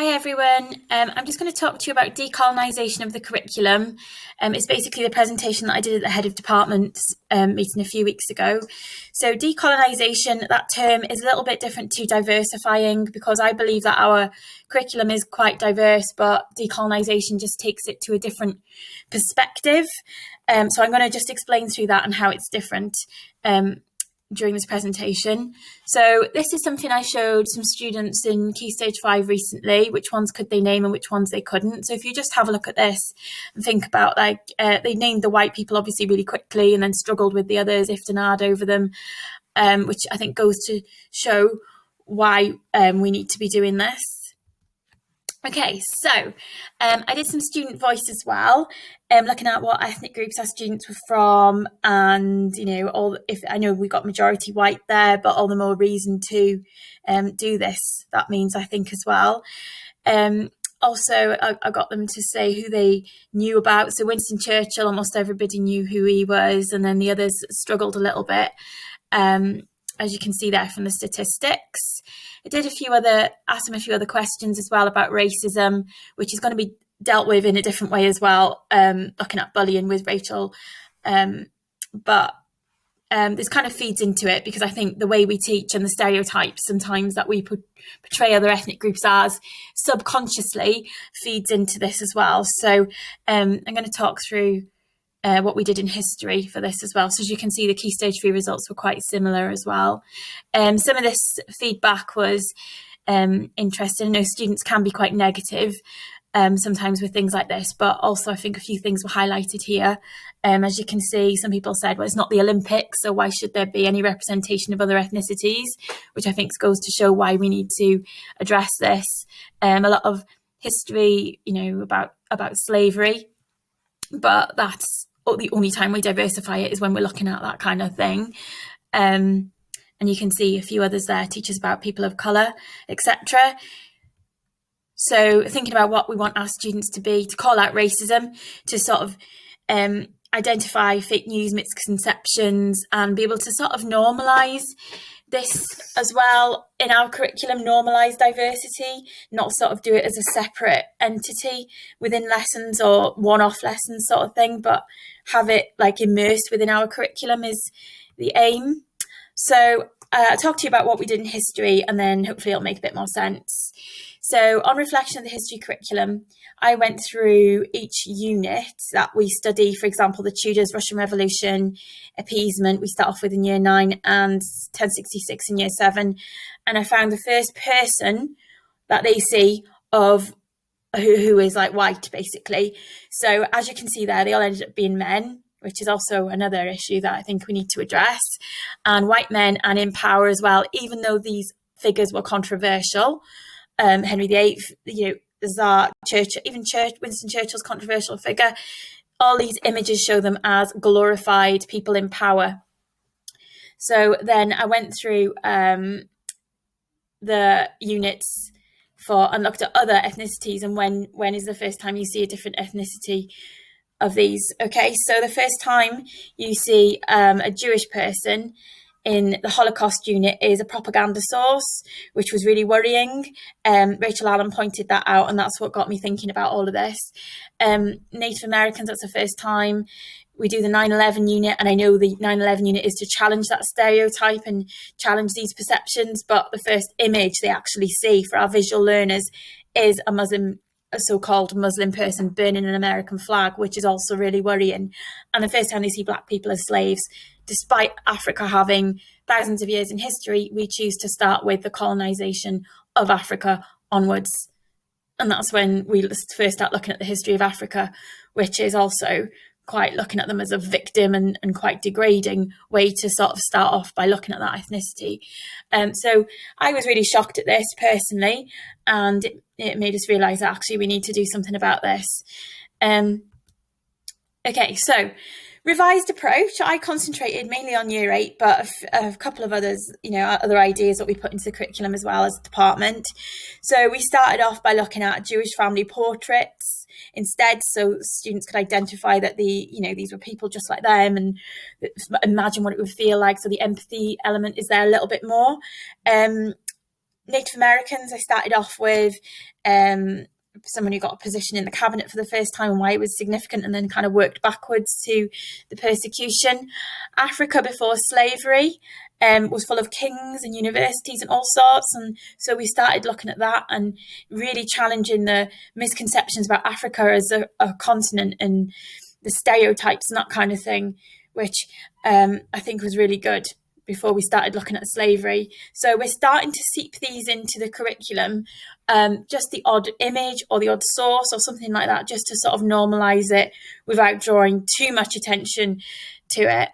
Hi everyone, I'm just going to talk to you about decolonisation of the curriculum. It's basically the presentation that I did at the head of department meeting a few weeks ago. So decolonisation, that term is a little bit different to diversifying because I believe that our curriculum is quite diverse, but decolonisation just takes it to a different perspective. So I'm going to just explain through that and how it's different during this presentation. So this is something I showed some students in Key Stage 5 recently, which ones could they name and which ones they couldn't. So if you just have a look at this and think about they named the white people obviously really quickly and then struggled with the others, if to nod over them, which I think goes to show why we need to be doing this. Okay, so I did some student voice as well, looking at what ethnic groups our students were from, and if I know we got majority white there, but all the more reason to do this. That means I think as well. Also, I got them to say who they knew about. So Winston Churchill, almost everybody knew who he was, and then the others struggled a little bit. As you can see there from the statistics. I did ask them a few other questions as well about racism, which is going to be dealt with in a different way as well, looking at bullying with Rachel. But this kind of feeds into it because I think the way we teach and the stereotypes sometimes that we portray other ethnic groups as subconsciously feeds into this as well. So I'm going to talk through what we did in history for this as well. So as you can see, the Key Stage 3 results were quite similar as well. Some of this feedback was interesting. I know students can be quite negative sometimes with things like this, but also I think a few things were highlighted here. As you can see, some people said, well, it's not the Olympics, so why should there be any representation of other ethnicities, which I think goes to show why we need to address this. A lot of history, about slavery, but that's the only time we diversify it is when we're looking at that kind of thing. And you can see a few others there, teachers about people of colour, etc. So thinking about what we want our students to be, to call out racism, to sort of identify fake news, misconceptions, and be able to sort of normalise this as well in our curriculum, normalise diversity, not sort of do it as a separate entity within lessons or one-off lessons sort of thing, but have it immersed within our curriculum is the aim. So I'll talk to you about what we did in history and then hopefully it'll make a bit more sense. So on reflection of the history curriculum, I went through each unit that we study, for example, the Tudors, Russian Revolution, appeasement, we start off with in year 9 and 1066 in year 7. And I found the first person that they see of who is white, basically. So as you can see there, they all ended up being men, which is also another issue that I think we need to address. And white men and in power as well, even though these figures were controversial. Henry VIII, Tsar, Winston Churchill's controversial figure. All these images show them as glorified people in power. So then I went through the units and looked at other ethnicities and when is the first time you see a different ethnicity of these. Okay, so the first time you see a Jewish person in the Holocaust unit is a propaganda source, which was really worrying. Rachel Allen pointed that out, and that's what got me thinking about all of this. Native Americans, that's the first time. We do the 9/11 unit, and I know the 9/11 unit is to challenge that stereotype and challenge these perceptions, but the first image they actually see for our visual learners is a so-called Muslim person burning an American flag, which is also really worrying. And the first time they see Black people as slaves, despite Africa having thousands of years in history, we choose to start with the colonisation of Africa onwards. And that's when we first start looking at the history of Africa, which is also quite looking at them as a victim and quite degrading way to sort of start off by looking at that ethnicity. So I was really shocked at this personally, and it made us realise that actually we need to do something about this. Okay, so revised approach. I concentrated mainly on year 8, but a couple of others, other ideas that we put into the curriculum as well as a department. So we started off by looking at Jewish family portraits instead, so students could identify that these were people just like them and imagine what it would feel like. So the empathy element is there a little bit more. Native Americans, I started off with someone who got a position in the cabinet for the first time and why it was significant, and then kind of worked backwards to the persecution. Africa before slavery was full of kings and universities and all sorts, and so we started looking at that and really challenging the misconceptions about Africa as a continent and the stereotypes and that kind of thing, which I think was really good before we started looking at slavery. So we're starting to seep these into the curriculum, just the odd image or the odd source or something like that, just to sort of normalise it without drawing too much attention to it.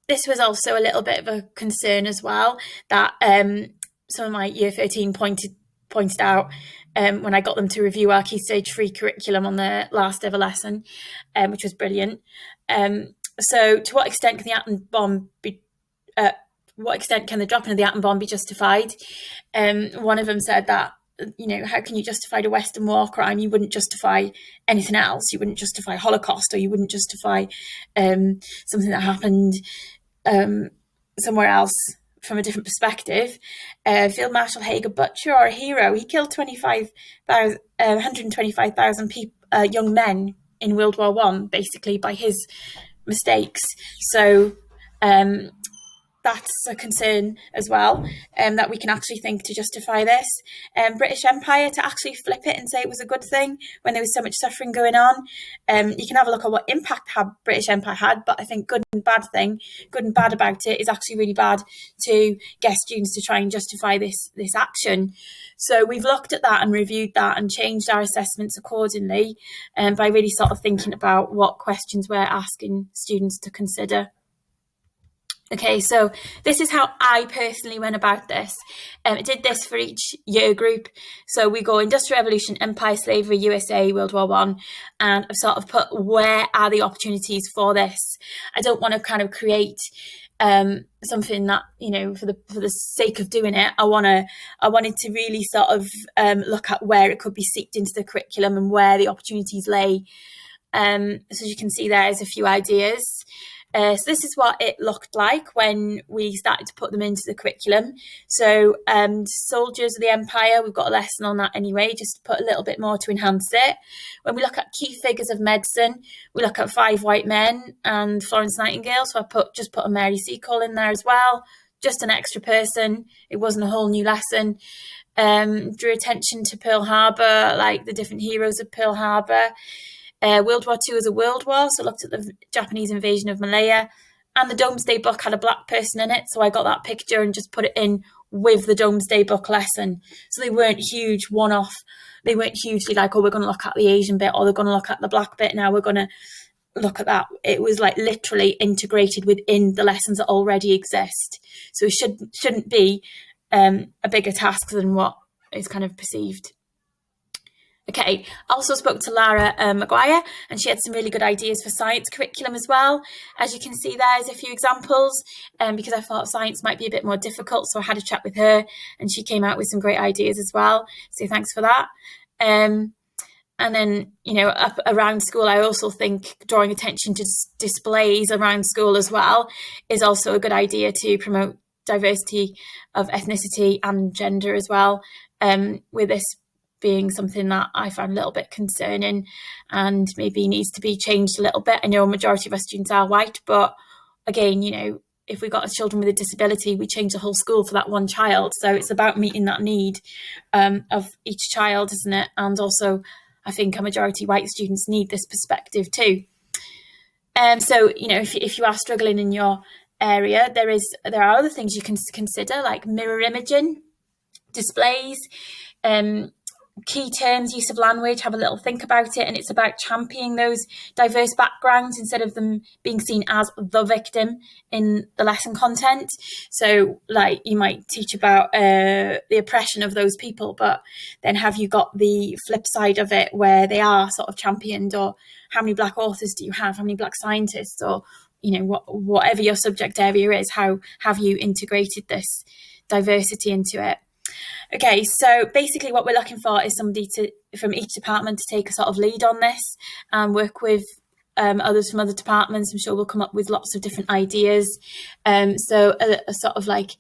This was also a little bit of a concern as well, that some of my Year 13 pointed out when I got them to review our Key Stage 3 curriculum on the last ever lesson, which was brilliant. So to what extent can the atom bomb be, what extent can the dropping of the atom bomb be justified? One of them said that, how can you justify a Western war crime? You wouldn't justify anything else. You wouldn't justify Holocaust, or you wouldn't justify something that happened somewhere else from a different perspective. Field Marshal Hager Butcher, or a hero, he killed 125,000 young men in World War I, basically by his mistakes. So that's a concern as well, that we can actually think to justify this. British Empire, to actually flip it and say it was a good thing when there was so much suffering going on. You can have a look at what impact British Empire had, but I think good and bad about it is actually really bad to get students to try and justify this action. So we've looked at that and reviewed that and changed our assessments accordingly, by really sort of thinking about what questions we're asking students to consider. Okay, so this is how I personally went about this. I did this for each year group. So we go Industrial Revolution, Empire, Slavery, USA, World War I, and I've sort of put where are the opportunities for this. I don't want to kind of create something that, for the sake of doing it. I wanted to really sort of look at where it could be seeped into the curriculum and where the opportunities lay. So as you can see, there's a few ideas. So this is what it looked like when we started to put them into the curriculum. So soldiers of the empire, we've got a lesson on that anyway, just to put a little bit more to enhance it. When we look at key figures of medicine, we look at 5 white men and Florence Nightingale. So I just put a Mary Seacole in there as well, just an extra person. It wasn't a whole new lesson. Drew attention to Pearl Harbor, like the different heroes of Pearl Harbor. World War II as a world war, so looked at the Japanese invasion of Malaya, and the Domesday Book had a black person in it, so I got that picture and just put it in with the Domesday Book lesson. So they weren't huge one-off. They weren't hugely like, we're going to look at the Asian bit, or they're going to look at the black bit, now we're going to look at that. It was like literally integrated within the lessons that already exist. So it shouldn't be a bigger task than what is kind of perceived. Okay, I also spoke to Lara Maguire, and she had some really good ideas for science curriculum as well. As you can see, there's a few examples, because I thought science might be a bit more difficult, so I had a chat with her, and she came out with some great ideas as well. So thanks for that. And then, up around school, I also think drawing attention to displays around school as well is also a good idea to promote diversity of ethnicity and gender as well, with this being something that I found a little bit concerning and maybe needs to be changed a little bit. I know a majority of our students are white, but again, if we've got children with a disability, we change the whole school for that one child. So it's about meeting that need of each child, isn't it? And also, I think a majority white students need this perspective too. So, if you are struggling in your area, there are other things you can consider, like mirror imaging, displays, key terms, use of language, have a little think about it. And it's about championing those diverse backgrounds instead of them being seen as the victim in the lesson content. So like you might teach about the oppression of those people, but then have you got the flip side of it where they are sort of championed, or how many black authors do you have, how many black scientists, or whatever your subject area is, how have you integrated this diversity into it? Okay, so basically what we're looking for is somebody from each department to take a sort of lead on this and work with others from other departments. I'm sure we'll come up with lots of different ideas. So a sort of like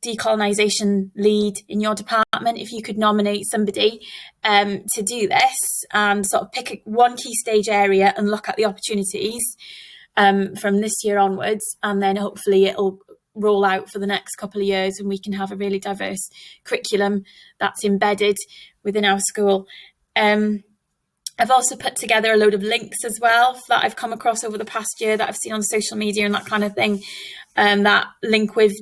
decolonisation lead in your department, if you could nominate somebody to do this and sort of pick one key stage area and look at the opportunities from this year onwards, and then hopefully it'll roll out for the next couple of years and we can have a really diverse curriculum that's embedded within our school. I've also put together a load of links as well that I've come across over the past year that I've seen on social media and that kind of thing, that link with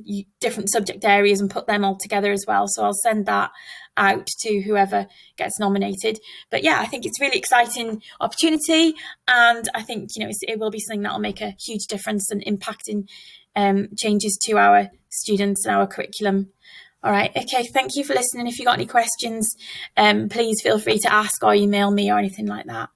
different subject areas and put them all together as well. So I'll send that out to whoever gets nominated. But yeah, I think it's a really exciting opportunity, and I think it will be something that will make a huge difference and impact in changes to our students and our curriculum. All right. Okay. Thank you for listening. If you've got any questions, please feel free to ask or email me or anything like that.